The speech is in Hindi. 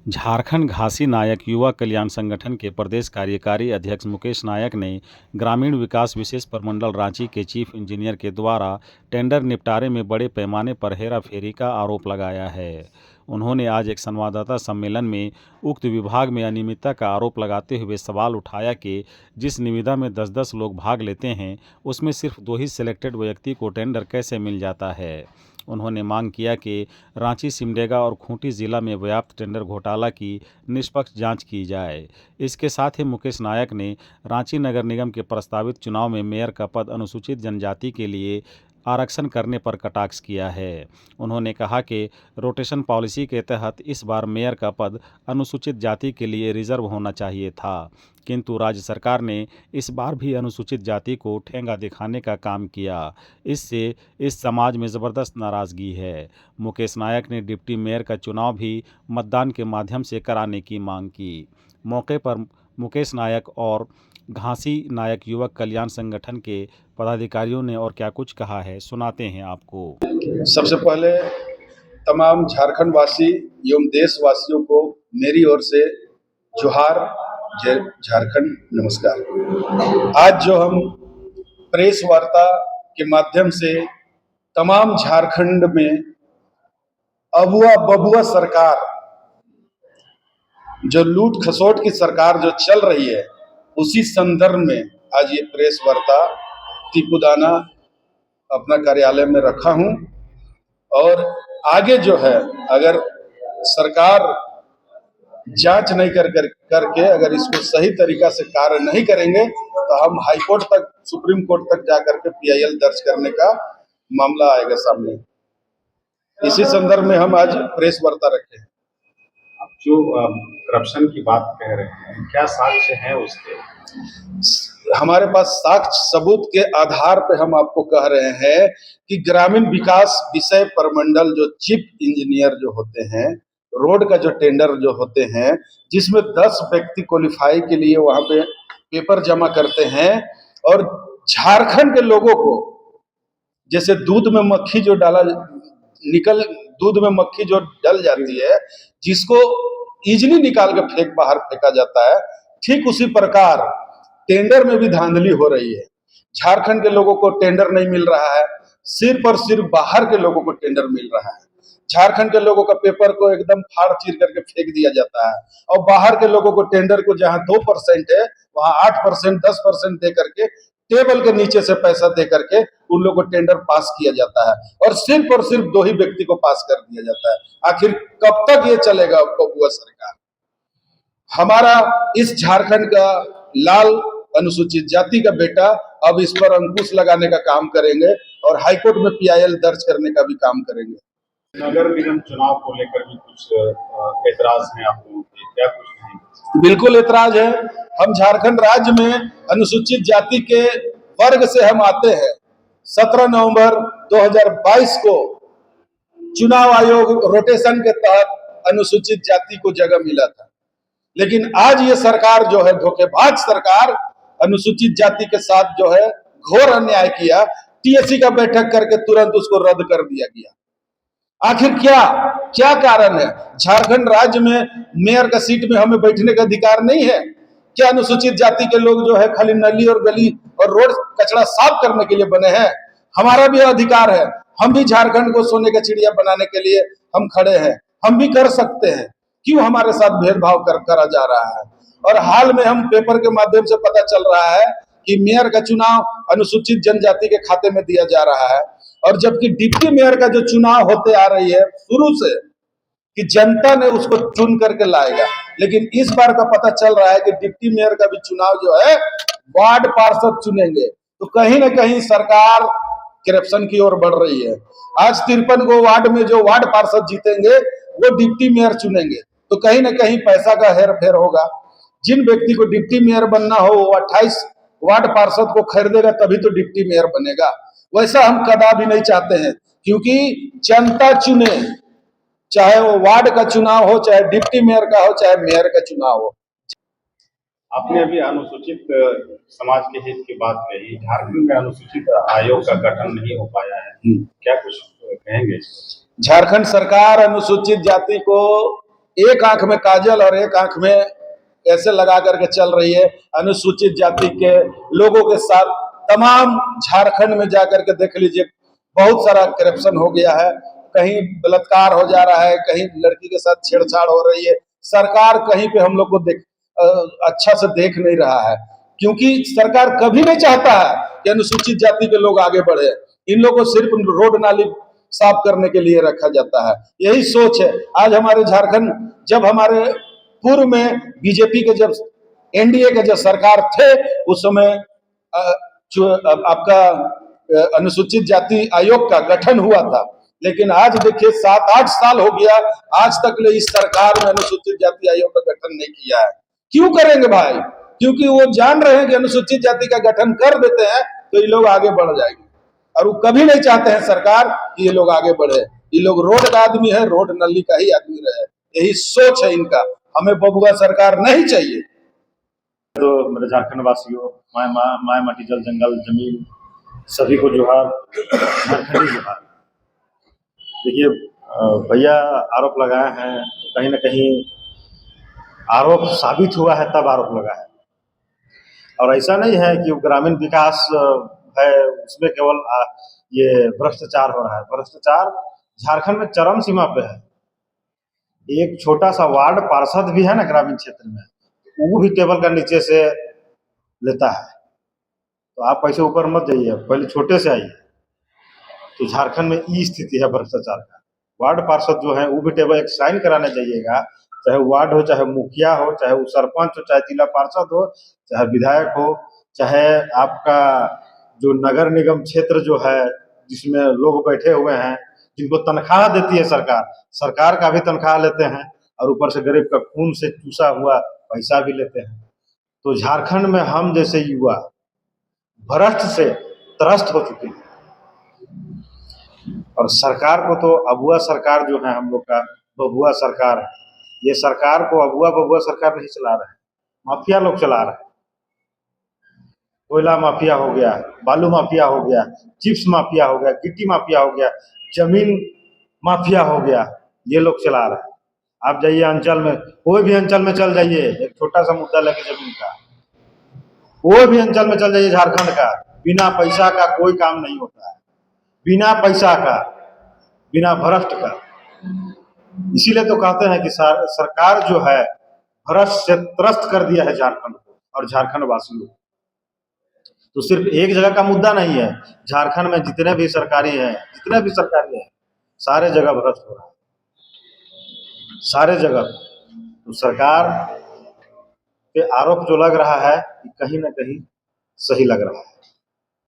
झारखंड घासी नायक युवा कल्याण संगठन के प्रदेश कार्यकारी अध्यक्ष मुकेश नायक ने ग्रामीण विकास विशेष प्रमंडल रांची के चीफ इंजीनियर के द्वारा टेंडर निपटारे में बड़े पैमाने पर हेराफेरी का आरोप लगाया है। उन्होंने आज एक संवाददाता सम्मेलन में उक्त विभाग में अनियमितता का आरोप लगाते हुए सवाल उठाया कि जिस निविदा में 10-10 लोग भाग लेते हैं उसमें सिर्फ 2 ही सिलेक्टेड व्यक्ति को टेंडर कैसे मिल जाता है। उन्होंने मांग किया कि रांची, सिमडेगा और खूंटी जिला में व्याप्त टेंडर घोटाला की निष्पक्ष जांच की जाए। इसके साथ ही मुकेश नायक ने रांची नगर निगम के प्रस्तावित चुनाव में मेयर का पद अनुसूचित जनजाति के लिए आरक्षण करने पर कटाक्ष किया है। उन्होंने कहा कि रोटेशन पॉलिसी के तहत इस बार मेयर का पद अनुसूचित जाति के लिए रिजर्व होना चाहिए था, किंतु राज्य सरकार ने इस बार भी अनुसूचित जाति को ठेंगा दिखाने का काम किया। इससे इस समाज में ज़बरदस्त नाराज़गी है। मुकेश नायक ने डिप्टी मेयर का चुनाव भी मतदान के माध्यम से कराने की मांग की। मौके पर मुकेश नायक और घासी नायक युवक कल्याण संगठन के पदाधिकारियों ने और क्या कुछ कहा है, सुनाते हैं आपको। सबसे पहले तमाम झारखंड वासी एवं देशवासियों को मेरी ओर से जोहार, जय झारखंड, नमस्कार। आज जो हम प्रेस वार्ता के माध्यम से तमाम झारखंड में अबुआ बबुआ सरकार, जो लूट खसोट की सरकार जो चल रही है, उसी संदर्भ में आज ये प्रेस वार्ता तिपुदाना अपना कार्यालय में रखा हूं। और आगे जो है, अगर सरकार जांच नहीं करके अगर इसको सही तरीका से कार्य नहीं करेंगे तो हम हाई कोर्ट तक, सुप्रीम कोर्ट तक जाकर के पीआईएल दर्ज करने का मामला आएगा सामने। इसी संदर्भ में हम आज प्रेस वार्ता रखे हैं। आप जो करप्शन की बात कह रहे हैं, क्या साक्ष्य है उसके? हमारे पास साक्ष्य सबूत के आधार पे हम आपको कह रहे हैं कि ग्रामीण विकास विषय प्रमंडल जो चीफ इंजीनियर जो होते हैं, रोड का जो टेंडर जो होते हैं, जिसमें 10 व्यक्ति क्वालिफाई के लिए वहां पे पेपर जमा करते हैं, और झारखंड के लोगों को जैसे दूध में मक्खी जो दूध में मक्खी जो डल जाती है, जिसको इजली निकाल के बाहर फेंका जाता है, ठीक उसी प्रकार टेंडर में भी धांधली हो रही है। झारखंड के लोगों को टेंडर नहीं मिल रहा है, सिर्फ और सिर्फ बाहर के लोगों को टेंडर मिल रहा है। झारखंड के लोगों का पेपर को एकदम फाड़ चीर करके फेंक दिया जाता है, और बाहर के लोगों को टेंडर को जहां 2% है वहां 8%, 10% दे करके, टेबल के नीचे से पैसा दे करके उन लोगों को टेंडर पास किया जाता है, और सिर्फ 2 ही व्यक्ति को पास कर दिया जाता है। आखिर कब तक ये चलेगा बबुआ सरकार? हमारा इस झारखंड का लाल अनुसूचित जाति का बेटा अब इस पर अंकुश लगाने का काम करेंगे और हाईकोर्ट में पीआईएल दर्ज करने का भी काम करेंगे। नगर निगम चुनाव को लेकर भी कुछ एतराज है आप लोगों के, क्या कुछ नहीं? बिल्कुल एतराज है। हम झारखंड राज्य में अनुसूचित जाति के वर्ग से हम आते हैं। 17 नवंबर 2022 को चुनाव आयोग रोटेशन के तहत अनुसूचित जाति को जगह मिला था, लेकिन आज ये सरकार जो है, धोखेबाज सरकार, अनुसूचित जाति के साथ जो है घोर अन्याय किया। टीएससी का बैठक करके तुरंत उसको रद्द कर दिया गया। आखिर क्या कारण है? झारखंड राज्य में मेयर का सीट में हमें बैठने का अधिकार नहीं है क्या? अनुसूचित जाति के लोग जो है खाली नली और गली और रोड कचरा साफ करने के लिए बने हैं? हमारा भी अधिकार है, हम भी झारखंड को सोने का चिड़िया बनाने के लिए हम खड़े हैं, हम भी कर सकते हैं। क्यों हमारे साथ भेदभाव करा जा रहा है? और हाल में हम पेपर के माध्यम से पता चल रहा है कि मेयर का चुनाव अनुसूचित जनजाति के खाते में दिया जा रहा है, और जबकि डिप्टी मेयर का जो चुनाव होते आ रही है शुरू से कि जनता ने उसको चुन करके लाएगा, लेकिन इस बार का पता चल रहा है कि डिप्टी मेयर का भी चुनाव जो है वार्ड पार्षद चुनेंगे। तो कहीं ना कहीं सरकार करप्शन की ओर बढ़ रही है। आज 53 को वार्ड में जो वार्ड पार्षद जीतेंगे वो डिप्टी मेयर चुनेंगे, तो कहीं ना कहीं पैसा का हेर फेर होगा। जिन व्यक्ति को डिप्टी मेयर बनना हो वो 28 वार्ड पार्षद को खरीदेगा, तभी तो डिप्टी मेयर बनेगा। वैसा हम कदापि नहीं चाहते हैं, क्योंकि जनता चुने, चाहे वो वार्ड का चुनाव हो, चाहे डिप्टी मेयर का हो, चाहे मेयर का चुनाव हो। आपने अभी अनुसूचित समाज के हित की बात कही। झारखंड में अनुसूचित आयोग का गठन नहीं हो पाया है, क्या कुछ कहेंगे? झारखंड सरकार अनुसूचित जाति को एक आंख में काजल और एक आंख में ऐसे लगा करके चल रही है। अनुसूचित जाति के लोगों के साथ तमाम झारखंड में जाकर के देख लीजिए, बहुत सारा करप्शन हो गया है। कहीं बलात्कार हो जा रहा है, कहीं लड़की के साथ छेड़छाड़ हो रही है। सरकार कहीं पे हम लोग को अच्छा से देख नहीं रहा है, क्योंकि सरकार कभी नहीं चाहता है कि अनुसूचित जाति के लोग आगे बढ़े। इन लोगों को सिर्फ रोड नाली साफ करने के लिए रखा जाता है, यही सोच है। आज हमारे झारखंड, जब हमारे पूर्व में बीजेपी के जब एनडीए के जब सरकार थे, उस समय जो आपका अनुसूचित जाति आयोग का गठन हुआ था, लेकिन आज देखिए 7-8 साल हो गया, आज तक ले इस सरकार में अनुसूचित जाति आयोग का गठन नहीं किया है। क्यों करेंगे भाई? क्योंकि वो जान रहे हैं कि अनुसूचित जाति का गठन कर देते हैं तो ये लोग आगे बढ़ जाएंगे, और वो कभी नहीं चाहते हैं सरकार कि ये लोग आगे बढ़े। ये लोग रोड का आदमी है, रोड नली का ही आदमी रहे, यही सोच है इनका। हमें बबुआ सरकार नहीं चाहिए। तो मेरे झारखंड वासियों, माय माटी जल जंगल जमीन, सभी को जोहार, झारखंडी जोहार। देखिए भैया आरोप लगाए हैं, तो कहीं ना कहीं आरोप साबित हुआ है तब आरोप लगा है, और ऐसा नहीं है कि वो ग्रामीण विकास है उसमें केवल ये भ्रष्टाचार हो रहा है। भ्रष्टाचार झारखंड में चरम सीमा पे है। एक छोटा सा वार्ड पार्षद भी है ना ग्रामीण क्षेत्र में, वो भी टेबल का नीचे से लेता है। तो आप पैसे ऊपर मत जाइए, पहले छोटे से आइए। तो झारखंड में ये स्थिति है भ्रष्टाचार का। वार्ड पार्षद जो है वो भी टेबल एक साइन कराने जाइएगा, चाहे वार्ड हो, चाहे मुखिया हो, चाहे वो सरपंच हो, चाहे जिला पार्षद हो, चाहे विधायक हो, चाहे आपका जो नगर निगम क्षेत्र जो है जिसमें लोग बैठे हुए हैं, जिनको तनख्वाह देती है सरकार, सरकार का भी तनख्वाह लेते हैं और ऊपर से गरीब का खून से चूसा हुआ पैसा भी लेते हैं। तो झारखंड में हम जैसे युवा भ्रष्ट से त्रस्त हो चुके हैं, और सरकार को तो अबुआ सरकार जो है हम लोग का बबुआ सरकार है। ये सरकार को अबुआ बबुआ सरकार नहीं चला रहा है, माफिया लोग चला रहे हैं। कोयला माफिया हो गया, बालू माफिया हो गया, चिप्स माफिया हो गया, गिट्टी माफिया हो गया, जमीन माफिया हो गया, ये लोग चला रहे हैं। आप जाइए अंचल में, कोई भी अंचल में चल जाइए, एक छोटा सा मुद्दा लेके जमीन का, कोई भी अंचल में चल जाइए झारखंड का, बिना पैसा का कोई काम नहीं होता है, बिना पैसा का, बिना भ्रष्ट का। इसीलिए तो कहते हैं कि सरकार जो है भ्रष्ट से त्रस्त कर दिया है झारखंड को और झारखंड वासियों को। तो सिर्फ एक जगह का मुद्दा नहीं है, झारखंड में जितने भी सरकारी है, सारे जगह भ्रष्ट हो रहा है, सारे जगह। तो सरकार पे आरोप जो लग रहा है कि कहीं ना कहीं सही लग रहा है।